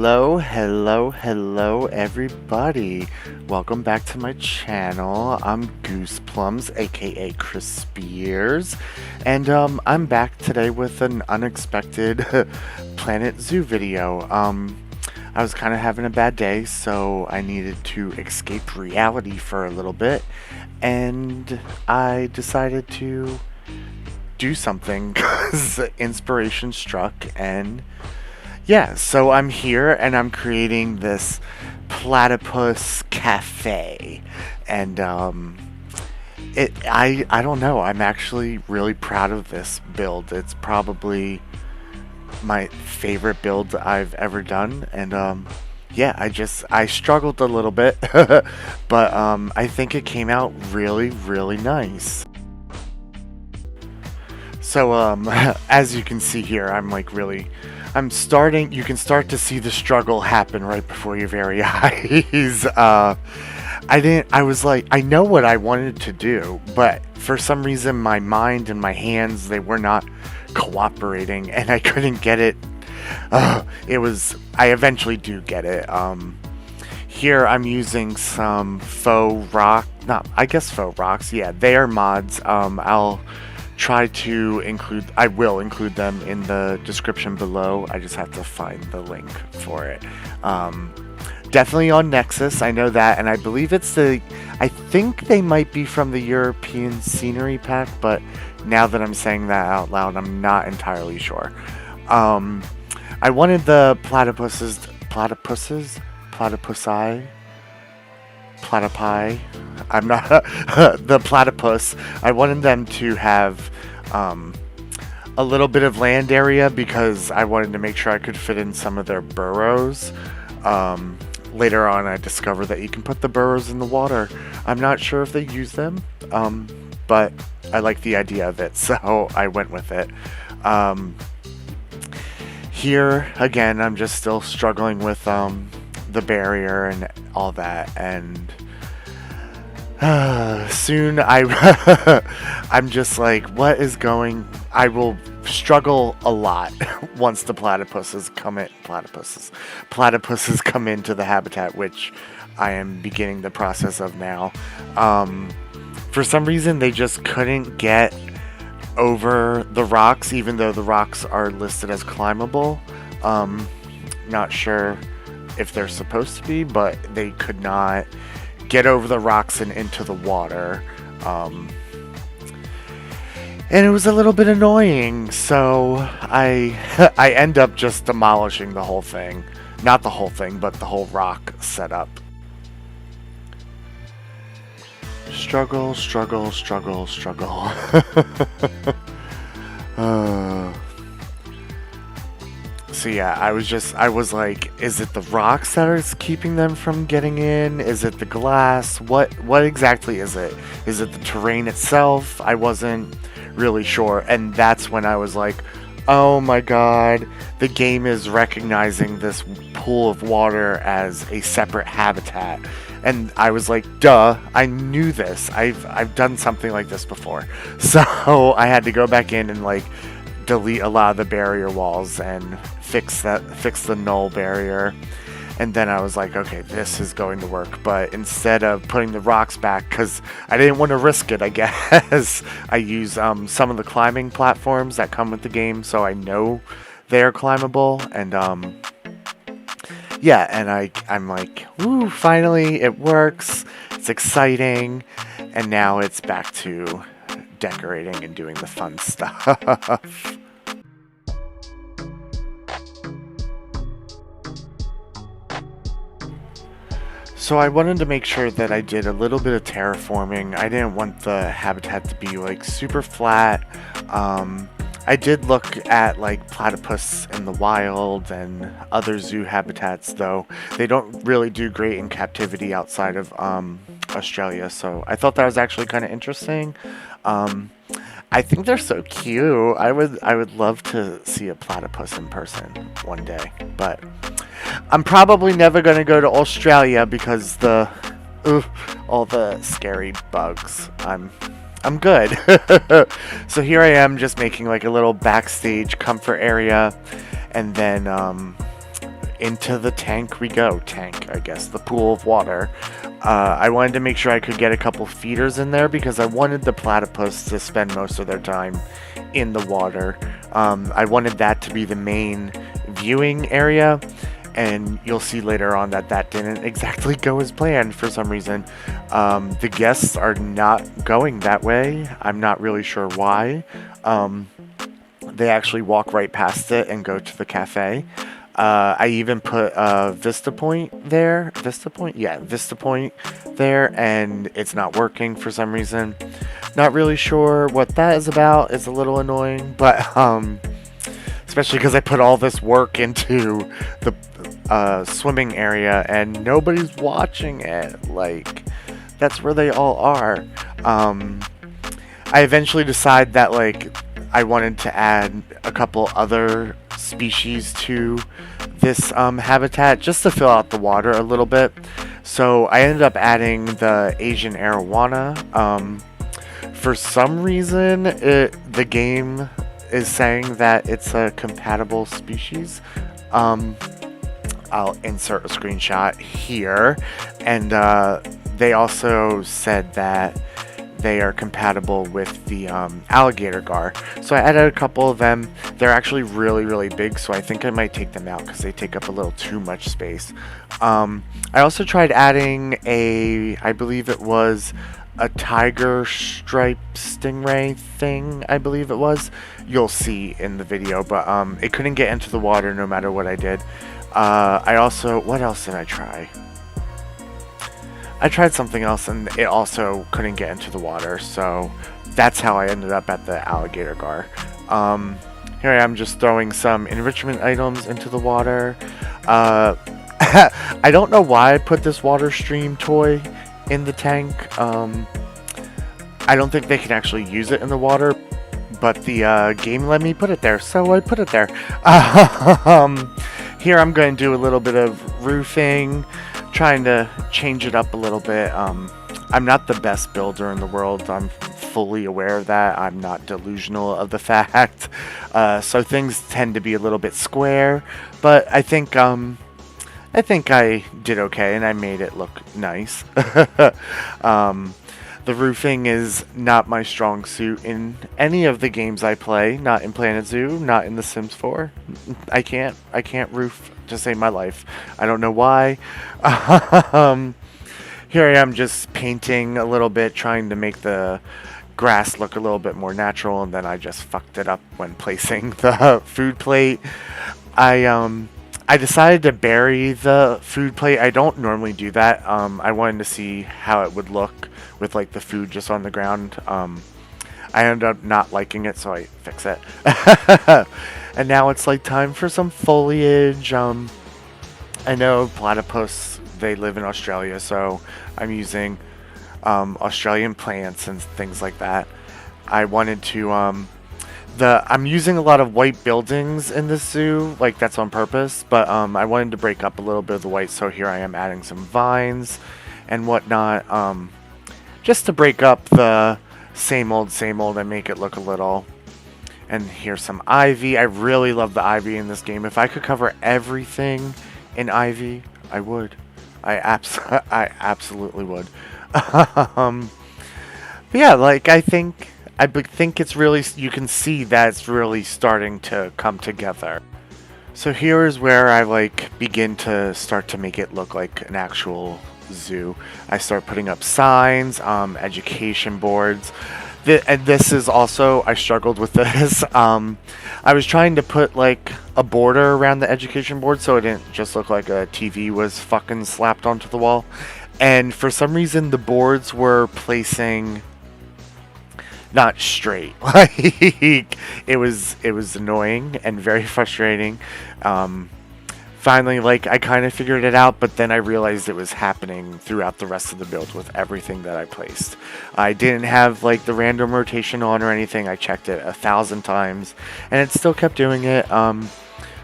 Hello, everybody. Welcome back to my channel. I'm Gooseplums, aka Crispy Ears, and I'm back today with an unexpected Planet Zoo video. I was kind of having a bad day, so I needed to escape reality for a little bit, and I decided to do something because inspiration struck. And yeah, so I'm here and I'm creating this platypus cafe, and I don't know, I'm actually really proud of this build. It's probably my favorite build I've ever done, and yeah, I struggled a little bit, but I think it came out really nice. So as you can see here, you can start to see the struggle happen right before your very eyes. I was like, I know what I wanted to do, but for some reason my mind and my hands, they were not cooperating, and I couldn't get it. I eventually do get it. Here I'm using some faux rocks. Yeah, they are mods. I will include them in the description below. I just have to find the link for it. Definitely on Nexus, I know that, and I believe I think they might be from the European Scenery Pack, but now that I'm saying that out loud, I'm not entirely sure. I wanted the platypi. I'm not the platypus. I wanted them to have a little bit of land area because I wanted to make sure I could fit in some of their burrows. Later on, I discovered that you can put the burrows in the water. I'm not sure if they use them, but I like the idea of it, so I went with it. Here, again, I'm just still struggling with the barrier and all that, and soon I'm just like, what is going? I will struggle a lot once the platypuses come into the habitat, which I am beginning the process of now. For some reason, they just couldn't get over the rocks, even though the rocks are listed as climbable. Not sure if they're supposed to be, but they could not get over the rocks and into the water. And it was a little bit annoying, so I end up just demolishing the whole thing. Not the whole thing, but the whole rock setup. Struggle. So yeah, I was like, is it the rocks that are keeping them from getting in? Is it the glass? What exactly is it? Is it the terrain itself? I wasn't really sure, and that's when I was like, oh my god, the game is recognizing this pool of water as a separate habitat. And I was like, duh, I knew this. I've done something like this before. So I had to go back in and like delete a lot of the barrier walls and fix the null barrier. And then I was like, okay, this is going to work. But instead of putting the rocks back, because I didn't want to risk it, I guess, I use some of the climbing platforms that come with the game, so I know they're climbable. And yeah, and I'm like, woo, finally it works. It's exciting. And now it's back to decorating and doing the fun stuff. So I wanted to make sure that I did a little bit of terraforming. I didn't want the habitat to be like super flat. I did look at like platypus in the wild and other zoo habitats, though they don't really do great in captivity outside of Australia. So I thought that was actually kind of interesting. I think they're so cute. I would love to see a platypus in person one day, but I'm probably never going to go to Australia because all the scary bugs. I'm good. So here I am just making like a little backstage comfort area, and then into the tank we go. Tank, I guess, the pool of water. I wanted to make sure I could get a couple feeders in there because I wanted the platypus to spend most of their time in the water. I wanted that to be the main viewing area, and you'll see later on that that didn't exactly go as planned for some reason. The guests are not going that way. I'm not really sure why. They actually walk right past it and go to the cafe. I even put Vista Point there. Vista Point? Yeah, Vista Point there, and it's not working for some reason. Not really sure what that is about. It's a little annoying, but especially because I put all this work into the swimming area and nobody's watching it. Like, that's where they all are. I eventually decide that, like, I wanted to add a couple other species to this habitat just to fill out the water a little bit. So I ended up adding the Asian Arowana. For some reason, the game is saying that it's a compatible species. I'll insert a screenshot here. And they also said that they are compatible with the Alligator Gar. So I added a couple of them. They're actually really, really big, so I think I might take them out because they take up a little too much space. I also tried adding I believe it was a tiger stripe stingray thing, I believe it was. You'll see in the video, but it couldn't get into the water no matter what I did. What else did I try? I tried something else and it also couldn't get into the water, so that's how I ended up at the Alligator Gar. Here I am just throwing some enrichment items into the water. I don't know why I put this water stream toy in the tank. I don't think they can actually use it in the water, but the game let me put it there, so I put it there. Here I'm going to do a little bit of roofing, trying to change it up a little bit. I'm not the best builder in the world. I'm fully aware of that. I'm not delusional of the fact. So things tend to be a little bit square, but I think I did okay and I made it look nice. The roofing is not my strong suit in any of the games I play. Not in Planet Zoo, not in The Sims 4. I can't roof to save my life. I don't know why. Here I am just painting a little bit, trying to make the grass look a little bit more natural, and then I just fucked it up when placing the food plate. I decided to bury the food plate. I don't normally do that. I wanted to see how it would look with like the food just on the ground. I ended up not liking it, so I fix it. And now it's like time for some foliage. I know platypus, they live in Australia, so I'm using Australian plants and things like that. I wanted to I'm using a lot of white buildings in this zoo, like that's on purpose, but I wanted to break up a little bit of the white, so here I am adding some vines and whatnot, just to break up the same old and make it look a little. And here's some ivy. I really love the ivy in this game. If I could cover everything in ivy, I would. I absolutely would. But yeah, like I think it's really, you can see that it's really starting to come together. So here is where I like begin to start to make it look like an actual zoo. I start putting up signs, education boards. And this is also, I struggled with this. I was trying to put like a border around the education board so it didn't just look like a TV was fucking slapped onto the wall. And for some reason the boards were placing not straight. Like it was annoying and very frustrating. Finally, like, I kind of figured it out, but then I realized it was happening throughout the rest of the build with everything that I placed. I didn't have, like, the random rotation on or anything. I checked it 1,000 times, and it still kept doing it.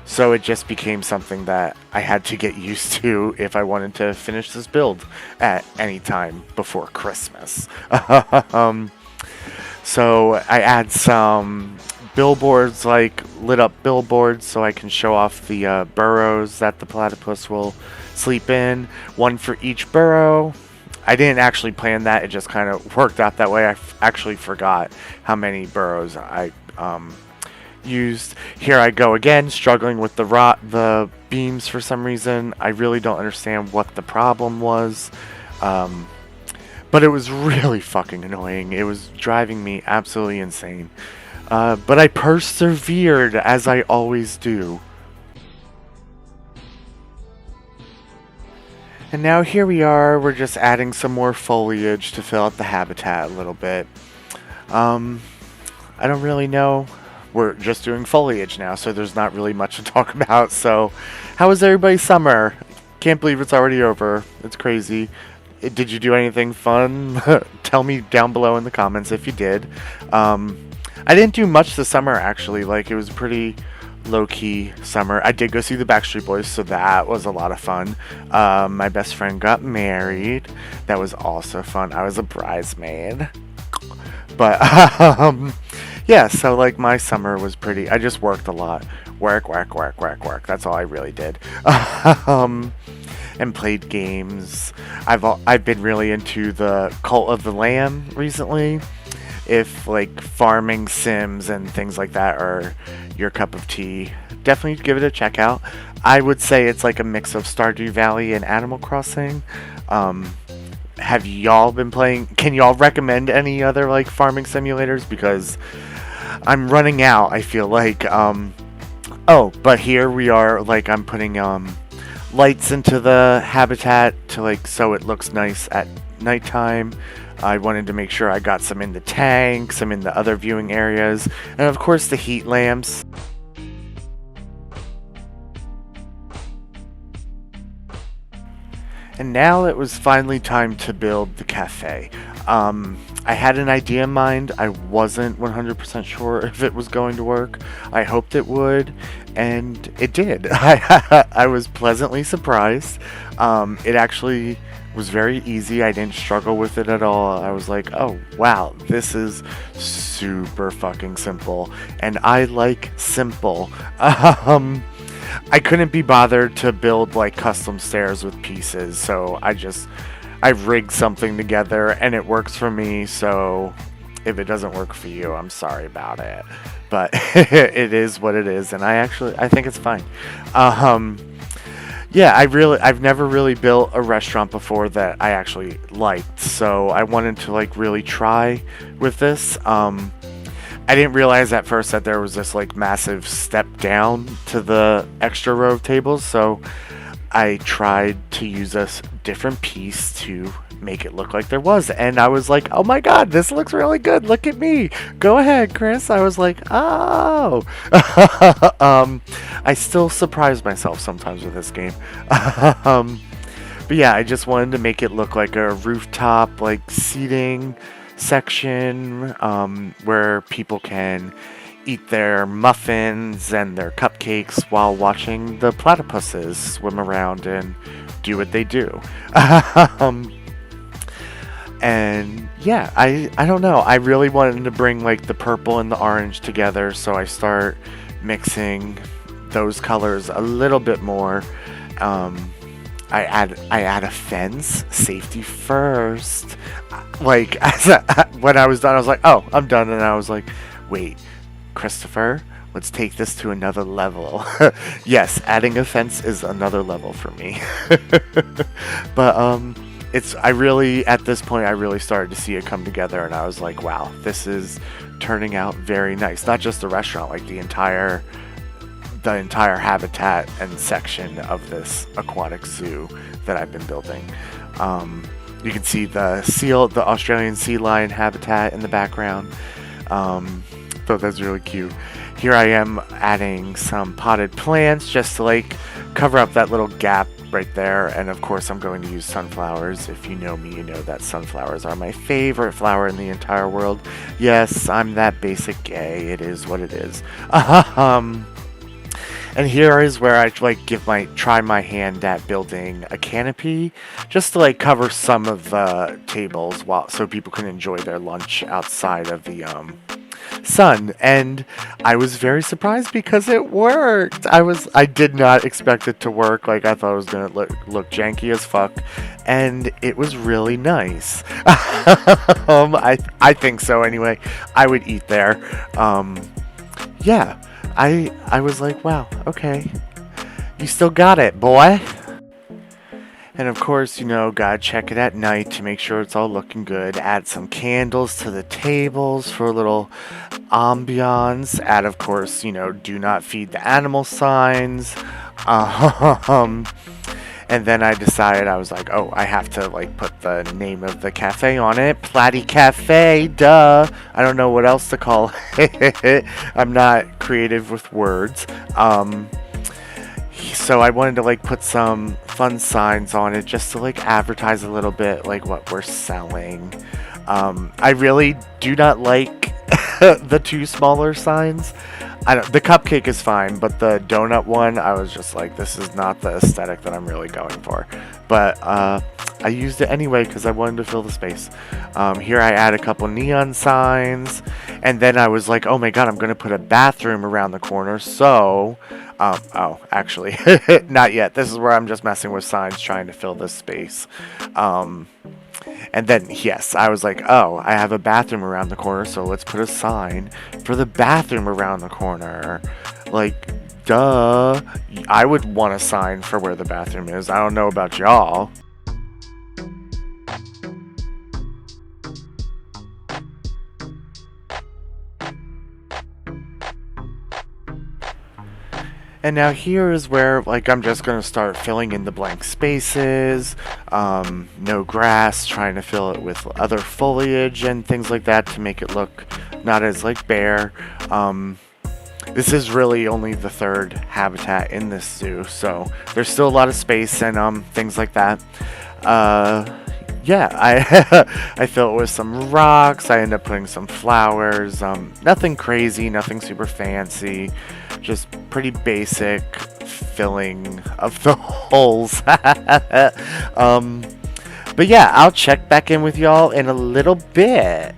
So it just became something that I had to get used to if I wanted to finish this build at any time before Christmas. So I add some billboards, like lit up billboards, so I can show off the burrows that the platypus will sleep in. One for each burrow. I didn't actually plan that. It just kind of worked out that way. I actually forgot how many burrows I used. Here I go again, struggling with the beams for some reason. I really don't understand what the problem was. But it was really fucking annoying. It was driving me absolutely insane. But I persevered, as I always do. And now here we are, we're just adding some more foliage to fill out the habitat a little bit. I don't really know. We're just doing foliage now, so there's not really much to talk about. So, how was everybody's summer? Can't believe it's already over. It's crazy. Did you do anything fun? Tell me down below in the comments if you did. I didn't do much this summer, actually. Like, it was pretty low-key summer. I did go see the Backstreet Boys, so that was a lot of fun. My best friend got married. That was also fun. I was a bridesmaid. But, yeah, so, like, my summer was pretty... I just worked a lot. Work. That's all I really did. And played games. I've been really into the Cult of the Lamb recently. If like farming sims and things like that are your cup of tea, definitely give it a check out. I would say it's like a mix of Stardew Valley and Animal Crossing. Have y'all been playing? Can y'all recommend any other like farming simulators? Because I'm running out, I feel like. Oh, but here we are, like I'm putting lights into the habitat to like so it looks nice at nighttime. I wanted to make sure I got some in the tank, some in the other viewing areas, and of course the heat lamps. And now it was finally time to build the cafe. I had an idea in mind. I wasn't 100% sure if it was going to work. I hoped it would, and it did. I was pleasantly surprised. It actually was very easy. I didn't struggle with it at all. I was like, oh wow, this is super fucking simple, and I like simple. I couldn't be bothered to build like custom stairs with pieces, so I rigged something together and it works for me. So if it doesn't work for you, I'm sorry about it, but it is what it is, and I think it's fine. Yeah, I've never really built a restaurant before that I actually liked, so I wanted to like really try with this. I didn't realize at first that there was this like massive step down to the extra row of tables, so I tried to use a different piece to make it look like there was, and I was like, oh my god, this looks really good, look at me, go ahead Chris. I was like, oh. I still surprise myself sometimes with this game. But yeah, I just wanted to make it look like a rooftop like seating section, where people can eat their muffins and their cupcakes while watching the platypuses swim around and do what they do. And yeah, I don't know, I really wanted to bring like the purple and the orange together, so I start mixing those colors a little bit more. I add a fence, safety first. Like when I was done, I was like, oh, I'm done, and I was like, wait, Christopher, let's take this to another level. Yes, adding a fence is another level for me. But at this point I really started to see it come together, and I was like, wow, this is turning out very nice. Not just the restaurant, like the entire habitat and section of this aquatic zoo that I've been building. You can see the Australian sea lion habitat in the background. Thought that's really cute. Here I am adding some potted plants just to like cover up that little gap right there, and of course I'm going to use sunflowers. If you know me, you know that sunflowers are my favorite flower in the entire world. Yes, I'm that basic gay. It is what it is. And here is where I like try my hand at building a canopy, just to like cover some of the tables so people can enjoy their lunch outside of the sun, and I was very surprised because it worked. I did not expect it to work. Like, I thought it was gonna look janky as fuck, and it was really nice. I think so anyway. I would eat there. Yeah, I was like, wow, okay, you still got it, boy. And of course, gotta check it at night to make sure it's all looking good. Add some candles to the tables for a little ambiance. Add, of course, do not feed the animal signs. Um, and then I decided, I was like, oh, I have to like put the name of the cafe on it. Platy Cafe, duh. I don't know what else to call it. I'm not creative with words. So I wanted to like put some fun signs on it just to like advertise a little bit like what we're selling. I really do not like the two smaller signs. The cupcake is fine, but the donut one, I was just like, this is not the aesthetic that I'm really going for. But I used it anyway because I wanted to fill the space. Here I add a couple neon signs, and then I was like, oh my god, I'm going to put a bathroom around the corner. So, oh, actually, not yet. This is where I'm just messing with signs, trying to fill this space. And then, yes, I was like, oh, I have a bathroom around the corner, so let's put a sign for the bathroom around the corner. Like, duh. I would want a sign for where the bathroom is. I don't know about y'all. And now here is where, like, I'm just going to start filling in the blank spaces, no grass, trying to fill it with other foliage and things like that to make it look not as, like, bare. This is really only the third habitat in this zoo, so there's still a lot of space and things like that. Yeah, I fill it with some rocks. I end up putting some flowers. Nothing crazy, nothing super fancy. Just pretty basic filling of the holes. But yeah, I'll check back in with y'all in a little bit.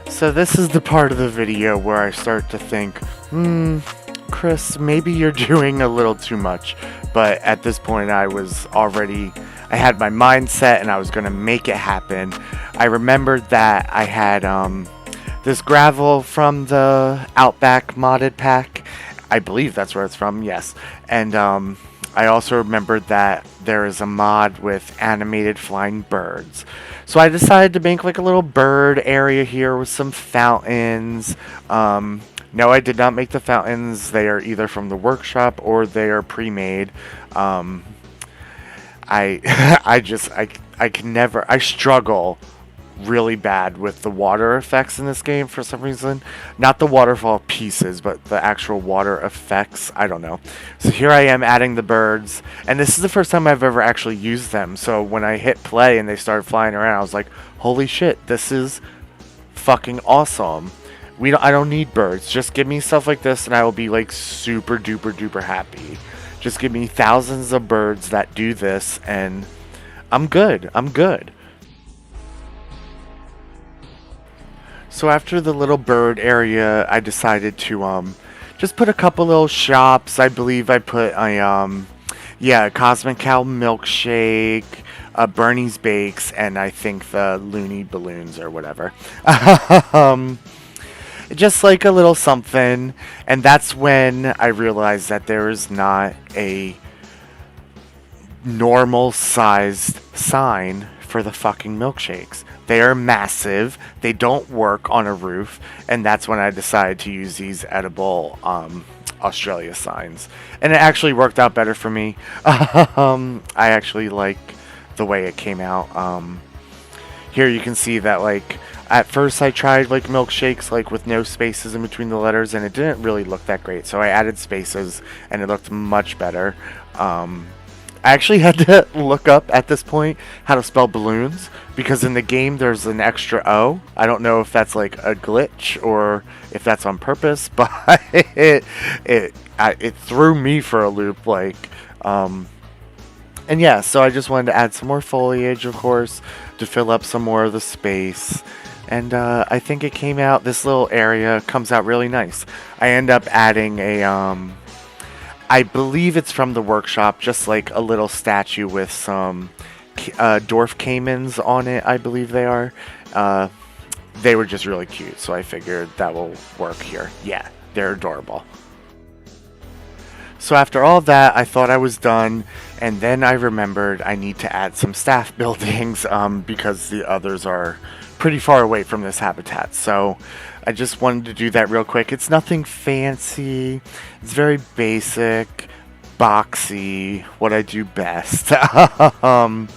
So this is the part of the video where I start to think, Chris, maybe you're doing a little too much. But at this point I had my mind set and I was going to make it happen. I remembered that I had this gravel from the Outback modded pack. I believe that's where it's from, yes. And I also remembered that there is a mod with animated flying birds. So I decided to make like a little bird area here with some fountains. No, I did not make the fountains. They are either from the workshop or they are pre-made. I struggle really bad with the water effects in this game for some reason. Not the waterfall pieces, but the actual water effects. I don't know. So here I am adding the birds, and this is the first time I've ever actually used them. So when I hit play and they started flying around, I was like, holy shit, this is fucking awesome. I don't need birds. Just give me stuff like this and I will be like super duper duper happy. Just give me thousands of birds that do this and I'm good. I'm good. So after the little bird area, I decided to just put a couple little shops. I believe I put a Cosmic Cow milkshake, Bernie's Bakes, and I think the Looney Balloons or whatever. just like a little something. And that's when I realized that there is not a normal sized sign for the fucking milkshakes. They are massive. They don't work on a roof, and that's when I decided to use these edible Australia signs. And it actually worked out better for me. I actually like the way it came out. Here you can see that like at first I tried like milkshakes like with no spaces in between the letters, and it didn't really look that great. So I added spaces, and it looked much better. I actually had to look up at this point how to spell balloons, because in the game there's an extra O. I don't know if that's like a glitch or if that's on purpose, but it threw me for a loop. And yeah, so I just wanted to add some more foliage, of course, to fill up some more of the space. And I think it came out, this little area comes out really nice. I end up adding I believe it's from the workshop, just like a little statue with some dwarf caimans on it, I believe they are. They were just really cute, so I figured that will work here. Yeah, they're adorable. So after all that, I thought I was done, and then I remembered I need to add some staff buildings because the others are pretty far away from this habitat. So I just wanted to do that real quick. It's nothing fancy. It's very basic, boxy, what I do best. I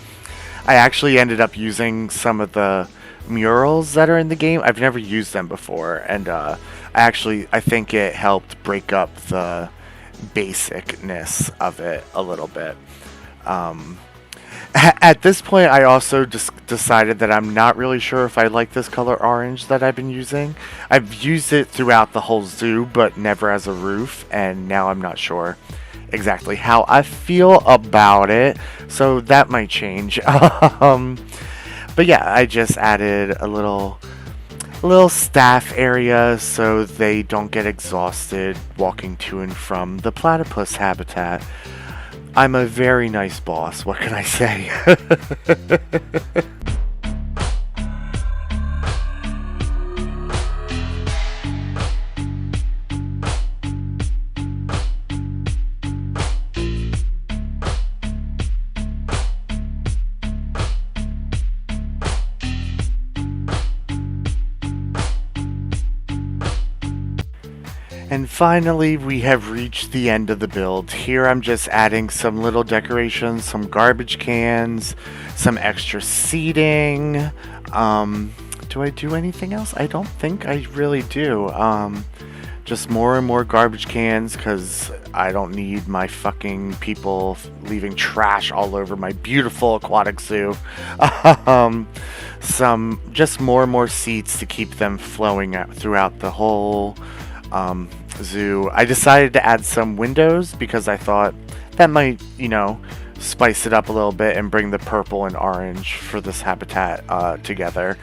actually ended up using some of the murals that are in the game. I've never used them before, and I think it helped break up the basicness of it a little bit. At this point, I also just decided that I'm not really sure if I like this color orange that I've been using. I've used it throughout the whole zoo, but never as a roof, and now I'm not sure exactly how I feel about it, so that might change. But yeah, I just added a little staff area so they don't get exhausted walking to and from the platypus habitat. I'm a very nice boss, what can I say? And finally, we have reached the end of the build. Here I'm just adding some little decorations, some garbage cans, some extra seating. Do I do anything else? I don't think I really do. Just more and more garbage cans, because I don't need my fucking people leaving trash all over my beautiful aquatic zoo. Just more and more seats to keep them flowing throughout the whole zoo. I decided to add some windows because I thought that might, spice it up a little bit and bring the purple and orange for this habitat together.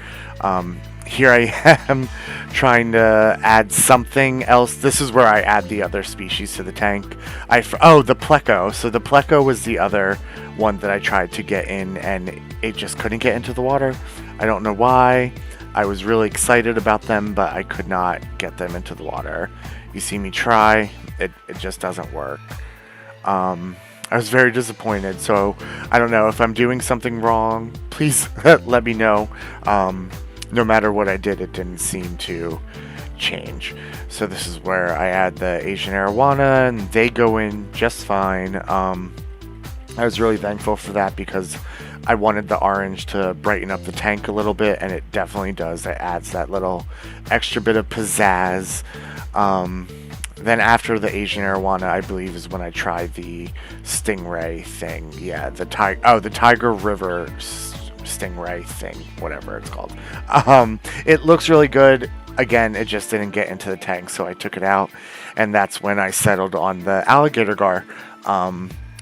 Here I am trying to add something else. This is where I add the other species to the tank. The pleco. So the pleco was the other one that I tried to get in, and it just couldn't get into the water. I don't know why. I was really excited about them, but I could not get them into the water. You see me try, it just doesn't work. I was very disappointed, so I don't know if I'm doing something wrong. Please let me know. No matter what I did, it didn't seem to change. So this is where I add the Asian Arowana, and they go in just fine. I was really thankful for that because I wanted the orange to brighten up the tank a little bit, and it definitely does. It adds that little extra bit of pizzazz. Then after the Asian Arowana, I believe, is when I tried the stingray thing. Yeah, the Tiger River stingray thing, whatever it's called. It looks really good. Again, it just didn't get into the tank, so I took it out, and that's when I settled on the Alligator Gar,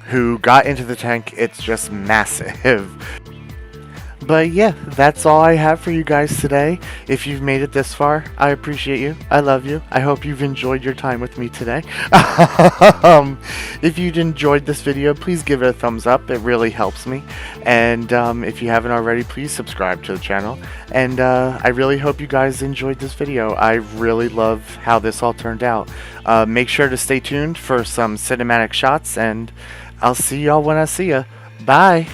who got into the tank. It's just massive. But yeah, that's all I have for you guys today. If you've made it this far, I appreciate you. I love you. I hope you've enjoyed your time with me today. If you enjoyed this video, please give it a thumbs up. It really helps me. And if you haven't already, please subscribe to the channel. And I really hope you guys enjoyed this video. I really love how this all turned out. Make sure to stay tuned for some cinematic shots, and I'll see y'all when I see ya. Bye!